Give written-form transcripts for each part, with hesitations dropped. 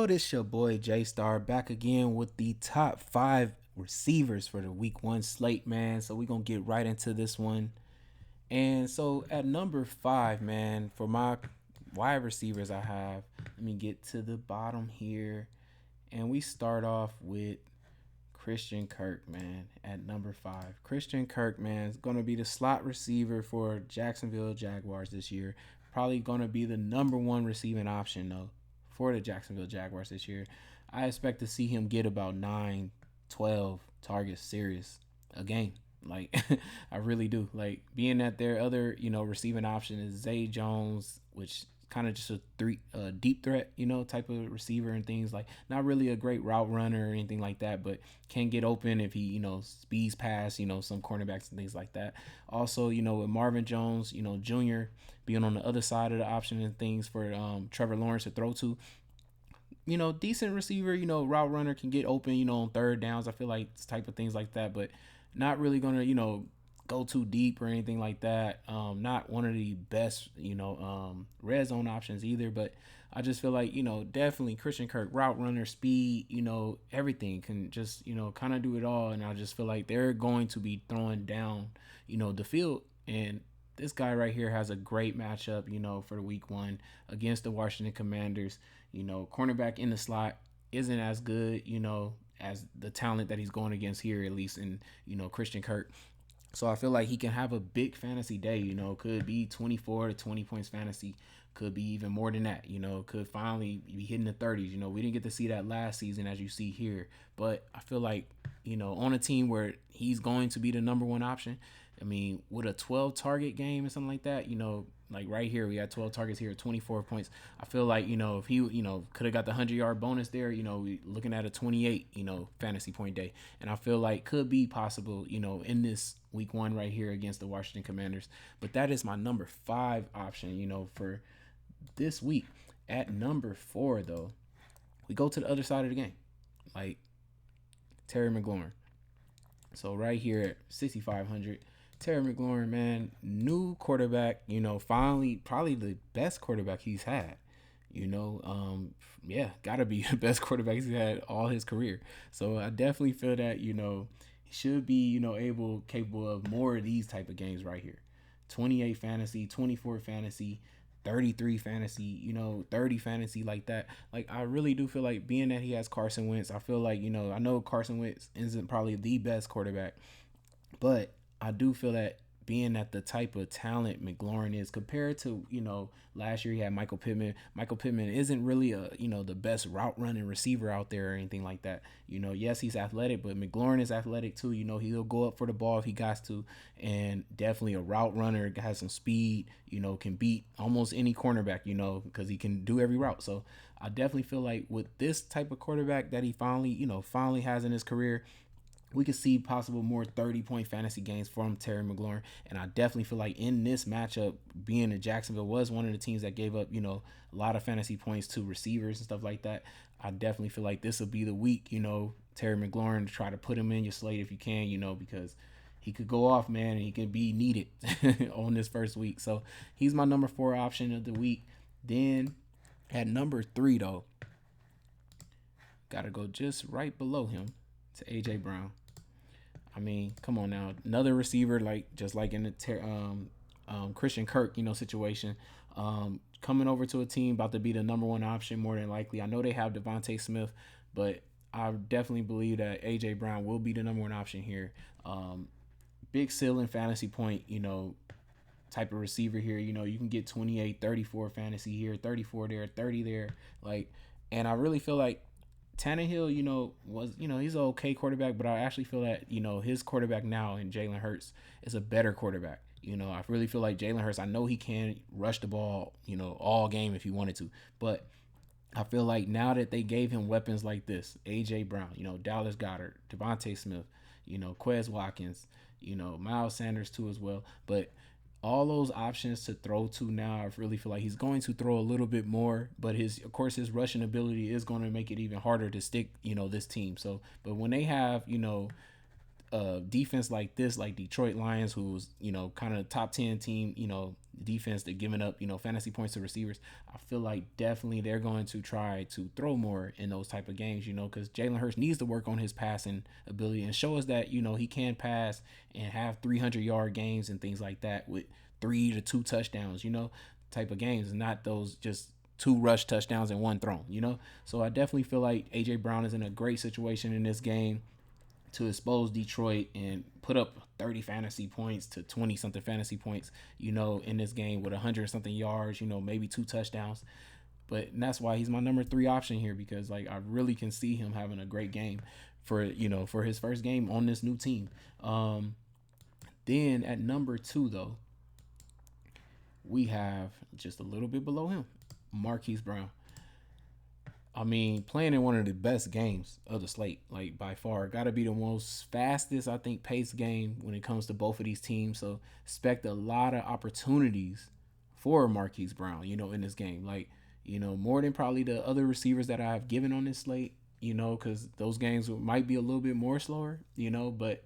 this your boy J Star back again with the top five receivers for the week one slate, man. So we're gonna get right into this one. And so at number five, man, for my wide receivers I have, let me get to the bottom here. And we start off with Christian Kirk, man, at number five. Christian Kirk, man, is gonna be the slot receiver for Jacksonville Jaguars this year. Probably gonna be the number one receiving option though for the Jacksonville Jaguars this year. I expect to see him get about 9, 12 targets serious a game. Like I really do. Like being that their other, receiving option is Zay Jones, which kind of just a deep threat, type of receiver and things like not really a great route runner or anything like that, but can get open if he, speeds past, some cornerbacks and things like that. Also, with Marvin Jones, Jr. being on the other side of the option and things for Trevor Lawrence to throw to, decent receiver, route runner can get open, on third downs. I feel like it's type of things like that, but not really gonna, go too deep or anything like that. Not one of the best, red zone options either, but I just feel like, definitely Christian Kirk, route runner, speed, everything can just, kind of do it all. And I just feel like they're going to be throwing down, the field. And this guy right here has a great matchup, for the week one against the Washington Commanders. Cornerback in the slot isn't as good, as the talent that he's going against here, at least in, Christian Kirk. So I feel like he can have a big fantasy day, could be 24 to 20 points fantasy, could be even more than that, could finally be hitting the 30s. We didn't get to see that last season as you see here, but I feel like, on a team where he's going to be the number one option, I mean, with a 12 target game or something like that, like right here, we had 12 targets here, 24 points. I feel like, if he, could have got the 100-yard bonus there, we looking at a 28, fantasy point day. And I feel like could be possible, in this week one right here against the Washington Commanders. But that is my number five option, for this week. At number four, though, we go to the other side of the game, like Terry McLaurin. So right here at 6,500, Terry McLaurin, man, new quarterback, finally probably the best quarterback he's had. Gotta be the best quarterback he's had all his career. So I definitely feel that, he should be, capable of more of these type of games right here. 28 fantasy, 24 fantasy, 33 fantasy, 30 fantasy like that. Like I really do feel like being that he has Carson Wentz, I feel like, I know Carson Wentz isn't probably the best quarterback, but I do feel that being at the type of talent McLaurin is compared to, last year he had Michael Pittman. Michael Pittman isn't really the best route running receiver out there or anything like that. Yes, he's athletic, but McLaurin is athletic too. He'll go up for the ball if he got to, and definitely a route runner, has some speed, can beat almost any cornerback, because he can do every route. So I definitely feel like with this type of quarterback that he finally has in his career, we could see possible more 30-point fantasy games from Terry McLaurin. And I definitely feel like in this matchup, being in Jacksonville was one of the teams that gave up, a lot of fantasy points to receivers and stuff like that. I definitely feel like this will be the week, Terry McLaurin, to try to put him in your slate if you can, because he could go off, man, and he can be needed on this first week. So he's my number four option of the week. Then at number three, though, got to go just right below him to A.J. Brown. I mean, come on now, another receiver just like in the Christian Kirk, situation, coming over to a team about to be the number one option more than likely. I know they have Devontae Smith, but I definitely believe that AJ Brown will be the number one option here. Big ceiling fantasy point, type of receiver here. You can get 28, 34 fantasy here, 34 there, 30 there, and I really feel like Tannehill, he's an okay quarterback, but I actually feel that, his quarterback now in Jalen Hurts is a better quarterback. I really feel like Jalen Hurts, I know he can rush the ball, all game if he wanted to, but I feel like now that they gave him weapons like this, A.J. Brown, Dallas Goedert, Devontae Smith, Quez Watkins, Miles Sanders too as well, but all those options to throw to now, I really feel like he's going to throw a little bit more, but his rushing ability is going to make it even harder to stick, this team. So, but when they have, defense like this, like Detroit Lions, who's, kind of top 10 team, defense. They're giving up, fantasy points to receivers. I feel like definitely they're going to try to throw more in those type of games, because Jalen Hurts needs to work on his passing ability and show us that, he can pass and have 300-yard games and things like that with 3 to 2 touchdowns, type of games, and not those just two rush touchdowns and one thrown. So I definitely feel like AJ Brown is in a great situation in this game to expose Detroit and put up 30 fantasy points to 20 something fantasy points, in this game with 100 something yards, maybe 2 touchdowns. But that's why he's my number 3 option here, because like I really can see him having a great game for his first game on this new team. Then at number 2 though, we have just a little bit below him, Marquise Brown. I mean, playing in one of the best games of the slate, like by far, got to be the most fastest, I think, pace game when it comes to both of these teams. So expect a lot of opportunities for Marquise Brown, in this game. Like, more than probably the other receivers that I've given on this slate, because those games might be a little bit more slower, but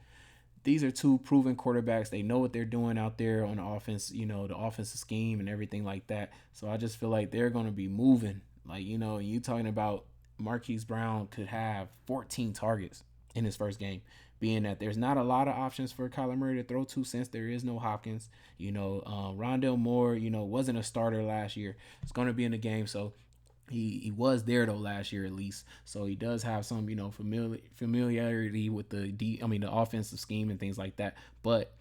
these are two proven quarterbacks. They know what they're doing out there on the offense, the offensive scheme and everything like that. So I just feel like they're going to be moving. Like, you talking about Marquise Brown could have 14 targets in his first game, being that there's not a lot of options for Kyler Murray to throw to since there is no Hopkins. Rondale Moore, wasn't a starter last year. It's going to be in the game. So he was there though last year at least, so he does have some familiarity with the offensive scheme and things like that. But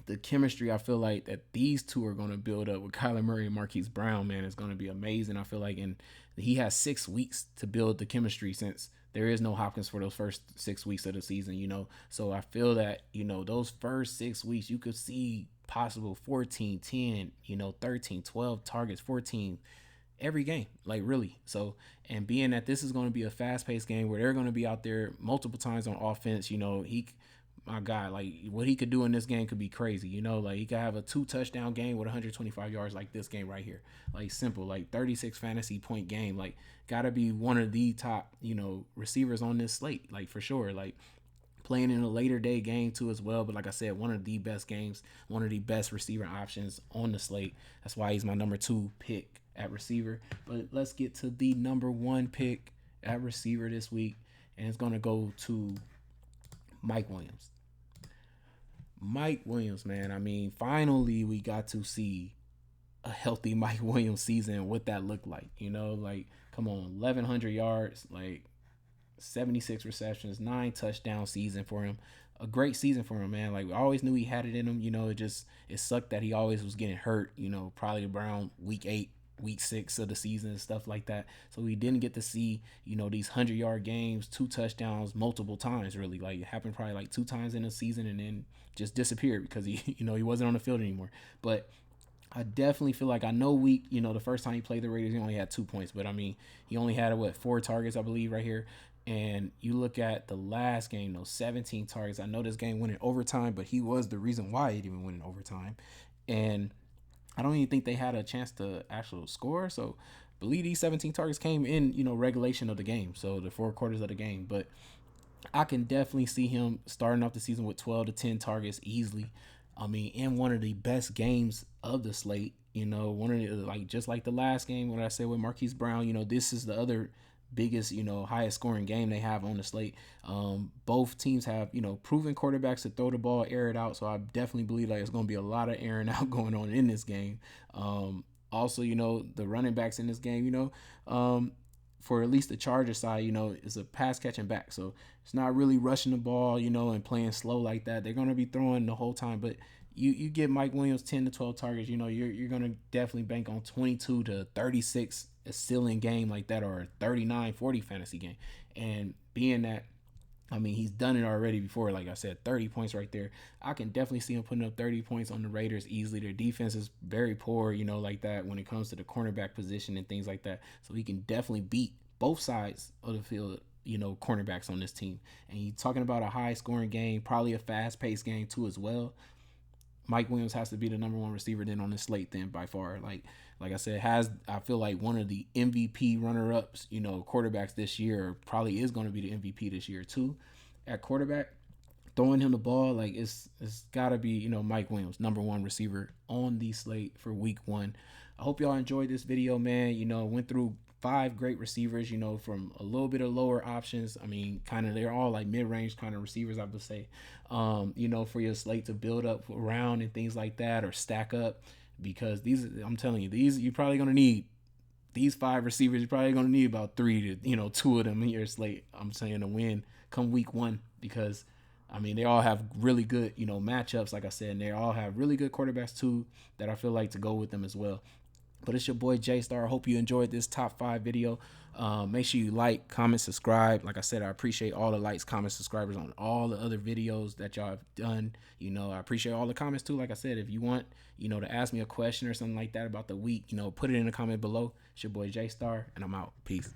the chemistry, I feel like that these two are going to build up with Kyler Murray and Marquise Brown, man, is going to be amazing. I feel like, and he has 6 weeks to build the chemistry since there is no Hopkins for those first 6 weeks of the season. So I feel that those first 6 weeks you could see possible 14, 10, 13, 12 targets, 14 every game, like really. So, and being that this is going to be a fast-paced game where they're going to be out there multiple times on offense, my God, like what he could do in this game could be crazy. Like he could have a 2 touchdown game with 125 yards, like this game right here. Like simple, like 36 fantasy point game. Like gotta be one of the top, receivers on this slate, like for sure. Like playing in a later day game too as well. But like I said, one of the best games, one of the best receiver options on the slate. That's why he's my number 2 pick at receiver. But let's get to the number 1 pick at receiver this week, and it's gonna go to Mike Williams. Mike Williams, man. I mean, finally we got to see a healthy Mike Williams season. What that looked like, like come on, 1,100 yards, like 76 receptions, 9 touchdown season for him. A great season for him, man. Like we always knew he had it in him. It sucked that he always was getting hurt. Probably around week 8, week 6 of the season and stuff like that. So we didn't get to see, these 100-yard games, 2 touchdowns multiple times. Really, like it happened probably like 2 times in a season and then just disappeared because he, he wasn't on the field anymore. But I definitely feel like I know the first time he played the Raiders, he only had 2 points, but I mean, he only had 4 targets, I believe, right here. And you look at the last game, those 17 targets. I know this game went in overtime, but he was the reason why it even went in overtime. And I don't even think they had a chance to actually score. So I believe these 17 targets came in, regulation of the game. So the 4 quarters of the game. But I can definitely see him starting off the season with 12 to 10 targets easily. I mean, in one of the best games of the slate, one of the, like just like the last game when I said with Marquise Brown, this is the other biggest, highest scoring game they have on the slate. Both teams have, proven quarterbacks to throw the ball, air it out. So I definitely believe like it's going to be a lot of airing out going on in this game. Also, the running backs in this game, for at least the Charger side, is a pass catching back. So it's not really rushing the ball, and playing slow like that. They're going to be throwing the whole time. But you get Mike Williams 10 to 12 targets, you're going to definitely bank on 22 to 36 a ceiling game like that, or a 39-40 fantasy game. And being that, I mean, he's done it already before. Like I said, 30 points right there. I can definitely see him putting up 30 points on the Raiders easily. Their defense is very poor, like that when it comes to the cornerback position and things like that. So he can definitely beat both sides of the field, cornerbacks on this team. And you're talking about a high scoring game, probably a fast paced game too as well. Mike Williams has to be the number 1 receiver then on the slate then by far. Like I said, I feel like one of the MVP runner-ups, quarterbacks this year, probably is going to be the MVP this year too at quarterback. throwing him the ball, like it's gotta be, Mike Williams, number one receiver on the slate for week one. I hope y'all enjoyed this video, man. Went through five great receivers, from a little bit of lower options. I mean, kind of they're all like mid-range kind of receivers, I would say. For your slate to build up around and things like that, or stack up, because I'm telling you, these you're probably gonna need these five receivers. You're probably gonna need about three to, two of them in your slate. I'm saying to win come week one, because I mean, they all have really good, matchups, like I said, and they all have really good quarterbacks too that I feel like to go with them as well. But it's your boy J Star. I hope you enjoyed this top 5 video. Make sure you like, comment, subscribe. Like I said, I appreciate all the likes, comments, subscribers on all the other videos that y'all have done. I appreciate all the comments too. Like I said, if you want, to ask me a question or something like that about the week, put it in the comment below. It's your boy J Star, and I'm out. Peace.